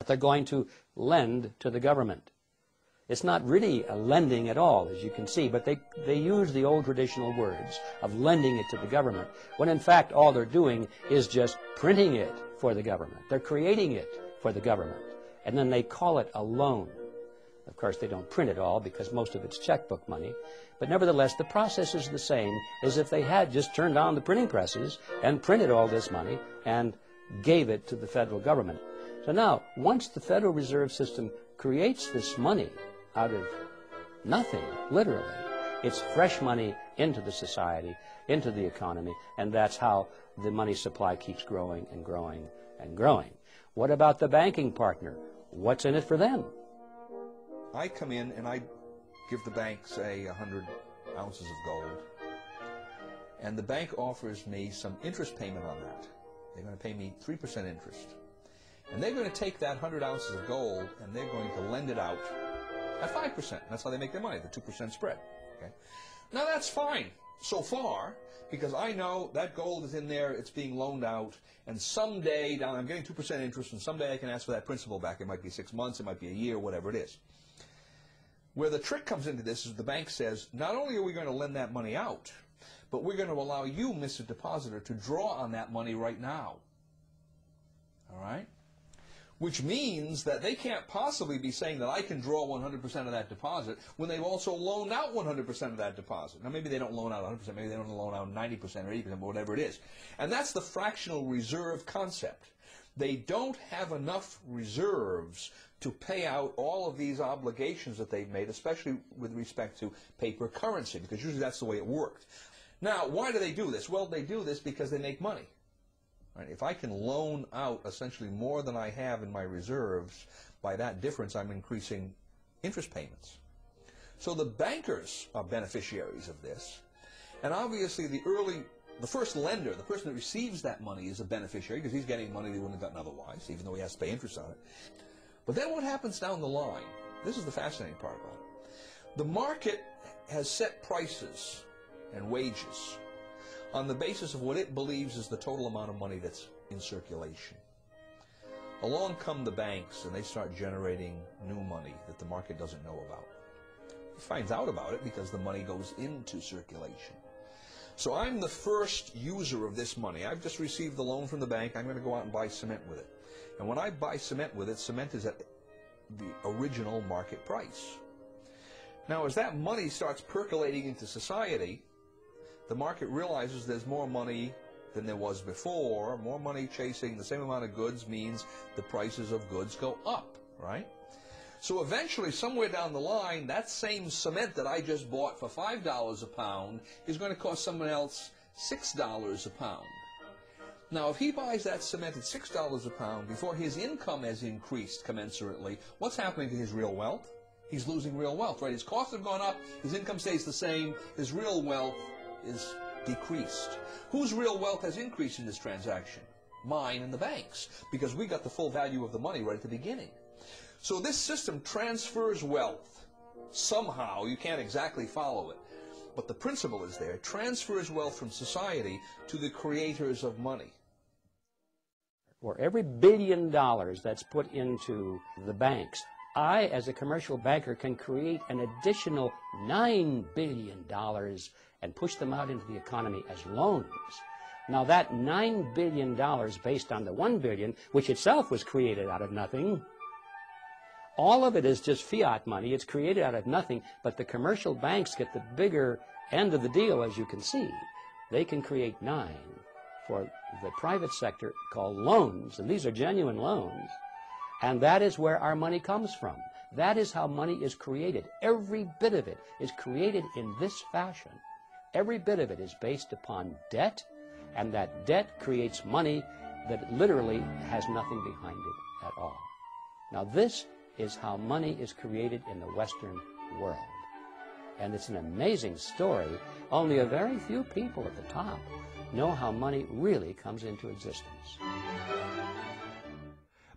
They're going to lend to the government. It's not really a lending at all, as you can see, but they use the old traditional words of lending it to the government, when in fact all they're doing is just printing it for the government. They're creating it for the government, and then they call it a loan. Of course, they don't print it all because most of it's checkbook money, but nevertheless, the process is the same as if they had just turned on the printing presses and printed all this money and gave it to the federal government. So now, once the Federal Reserve System creates this money out of nothing, literally, it's fresh money into the society, into the economy, and that's how the money supply keeps growing and growing and growing. What about the banking partner? What's in it for them? I come in and I give the bank, say, 100 ounces of gold, and the bank offers me some interest payment on that. They're going to pay me 3% interest. And they're going to take that 100 ounces of gold and they're going to lend it out at 5%. That's how they make their money, the 2% spread. Okay? Now that's fine so far, because I know that gold is in there, it's being loaned out, and someday down, I'm getting 2% interest, and someday I can ask for that principal back. It might be 6 months, it might be a year, whatever it is. Where the trick comes into this is the bank says, not only are we going to lend that money out, but we're going to allow you, Mr. Depositor, to draw on that money right now. All right? Which means that they can't possibly be saying that I can draw 100% of that deposit when they've also loaned out 100% of that deposit. Now, maybe they don't loan out 100%, maybe they don't loan out 90% or 80%, whatever it is. And that's the fractional reserve concept. They don't have enough reserves to pay out all of these obligations that they've made, especially with respect to paper currency, because usually that's the way it worked. Now, why do they do this? Well, they do this because they make money. Right? If I can loan out essentially more than I have in my reserves, by that difference I'm increasing interest payments. So the bankers are beneficiaries of this, and obviously the first lender, the person that receives that money, is a beneficiary because he's getting money they wouldn't have gotten otherwise, even though he has to pay interest on it. But then what happens down the line? This is the fascinating part about it. The market has set prices and wages on the basis of what it believes is the total amount of money that's in circulation. Along come the banks and they start generating new money that the market doesn't know about. It finds out about it because the money goes into circulation. So I'm the first user of this money. I've just received the loan from the bank. I'm going to go out and buy cement with it. And when I buy cement with it, cement is at the original market price. Now, as that money starts percolating into society, the market realizes there's more money than there was before. More money chasing the same amount of goods means the prices of goods go up, right? So eventually, somewhere down the line, that same cement that I just bought for $5 a pound is going to cost someone else $6 a pound. Now, if he buys that cement at $6 a pound before his income has increased commensurately, what's happening to his real wealth? He's losing real wealth, right? His costs have gone up, his income stays the same, his real wealth is decreased. Whose real wealth has increased in this transaction? Mine and the bank's, because we got the full value of the money right at the beginning. So this system transfers wealth. Somehow, you can't exactly follow it, but the principle is there. It transfers wealth from society to the creators of money. For every $1 billion that's put into the banks, I, as a commercial banker, can create an additional $9 billion and push them out into the economy as loans. Now that $9 billion based on the $1 billion, which itself was created out of nothing, all of it is just fiat money. It's created out of nothing, but the commercial banks get the bigger end of the deal, as you can see. They can create 9 for the private sector called loans, and these are genuine loans. And that is where our money comes from. That is how money is created. Every bit of it is created in this fashion. Every bit of it is based upon debt, and that debt creates money that literally has nothing behind it at all. Now this is how money is created in the Western world. And it's an amazing story. Only a very few people at the top know how money really comes into existence.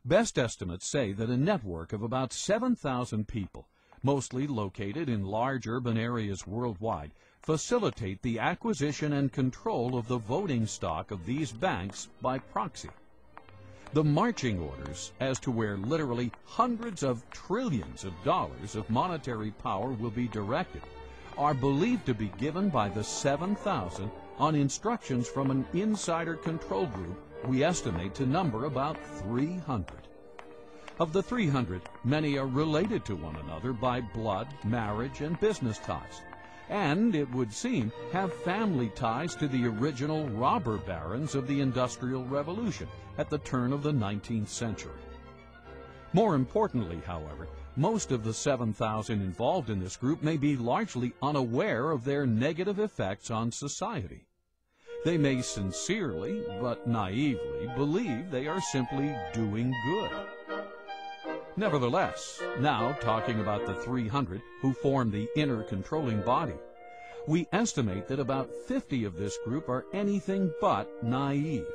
Best estimates say that a network of about 7,000 people, mostly located in large urban areas worldwide, facilitate the acquisition and control of the voting stock of these banks by proxy. The marching orders as to where literally hundreds of trillions of dollars of monetary power will be directed are believed to be given by the 7,000 on instructions from an insider control group we estimate to number about 300. Of the 300, many are related to one another by blood, marriage, and business ties, and, it would seem, have family ties to the original robber barons of the Industrial Revolution at the turn of the 19th century. More importantly, however, most of the 7,000 involved in this group may be largely unaware of their negative effects on society. They may sincerely, but naively, believe they are simply doing good. Nevertheless, now talking about the 300 who form the inner controlling body, we estimate that about 50 of this group are anything but naive.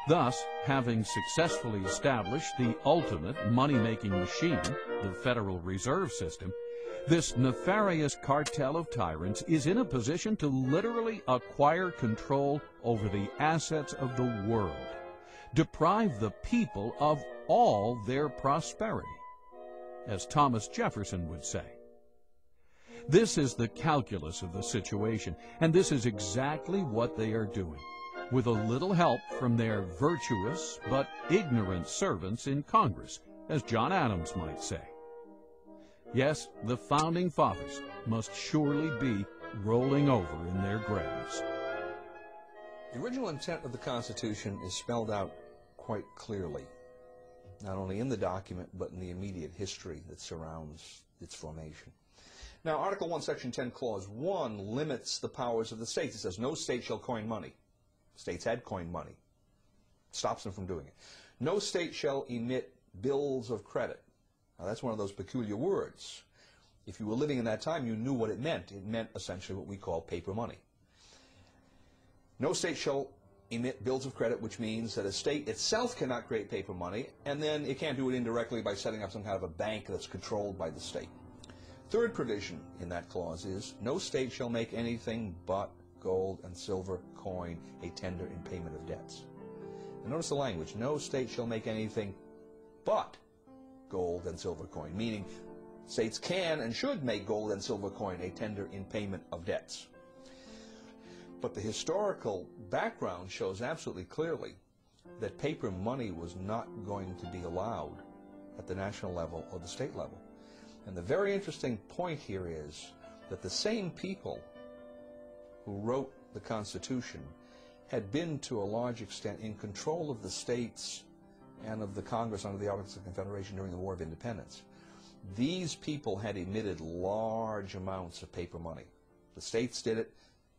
Thus, having successfully established the ultimate money-making machine, the Federal Reserve System, this nefarious cartel of tyrants is in a position to literally acquire control over the assets of the world, deprive the people of all their prosperity, as Thomas Jefferson would say. This is the calculus of the situation, and this is exactly what they are doing, with a little help from their virtuous but ignorant servants in Congress, as John Adams might say. Yes, the Founding Fathers must surely be rolling over in their graves. The original intent of the Constitution is spelled out quite clearly, not only in the document, but in the immediate history that surrounds its formation. Now, Article 1, Section 10, Clause 1 limits the powers of the states. It says, no state shall coin money. States had coined money. Stops them from doing it. No state shall emit bills of credit. Now, that's one of those peculiar words. If you were living in that time, you knew what it meant. It meant essentially what we call paper money. No state shall emit bills of credit, which means that a state itself cannot create paper money, and then it can't do it indirectly by setting up some kind of a bank that's controlled by the state. Third provision in that clause is, no state shall make anything but gold and silver coin a tender in payment of debts. And notice the language, no state shall make anything but gold and silver coin, meaning states can and should make gold and silver coin a tender in payment of debts. But the historical background shows absolutely clearly that paper money was not going to be allowed at the national level or the state level. And the very interesting point here is that the same people who wrote the Constitution had been, to a large extent, in control of the states and of the Congress under the Articles of Confederation during the War of Independence. These people had emitted large amounts of paper money. The states did it,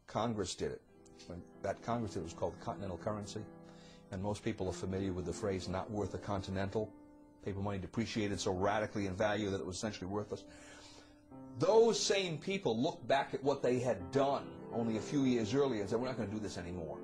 Congress did it. When that Congress did it was called the Continental Currency, and most people are familiar with the phrase, not worth a continental. Paper money depreciated so radically in value that it was essentially worthless. Those same people looked back at what they had done only a few years earlier and said, we're not going to do this anymore.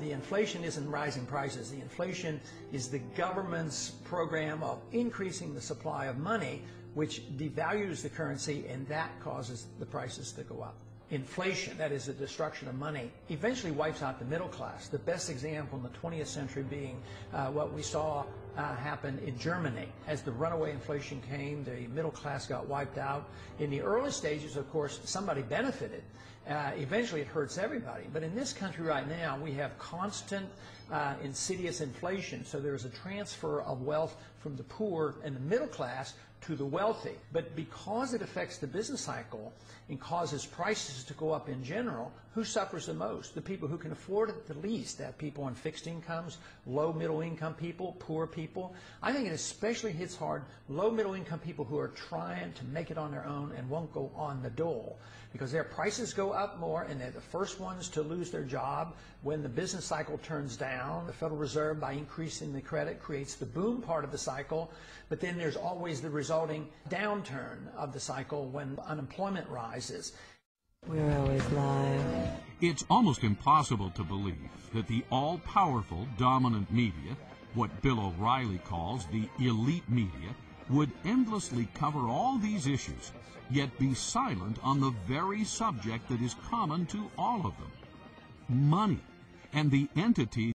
The inflation isn't rising prices. The inflation is the government's program of increasing the supply of money, which devalues the currency, and that causes the prices to go up. Inflation, that is the destruction of money, eventually wipes out the middle class. The best example in the 20th century being what we saw happen in Germany. As the runaway inflation came, the middle class got wiped out. In the early stages, of course, somebody benefited. Eventually it hurts everybody. But in this country right now, we have constant insidious inflation. So there's a transfer of wealth from the poor and the middle class to the wealthy. But because it affects the business cycle and causes prices to go up in general, who suffers the most? The people who can afford it the least. That people on fixed incomes, low middle income people, poor people. I think it especially hits hard low middle income people who are trying to make it on their own and won't go on the dole, because their prices go up more and they're the first ones to lose their job when the business cycle turns down. The Federal Reserve, by increasing the credit, creates the boom part of the cycle, but then there's always the resulting downturn of the cycle when unemployment rises. We're always live. It's almost impossible to believe that the all-powerful dominant media, what Bill O'Reilly calls the elite media, would endlessly cover all these issues, yet be silent on the very subject that is common to all of them: money, and the entity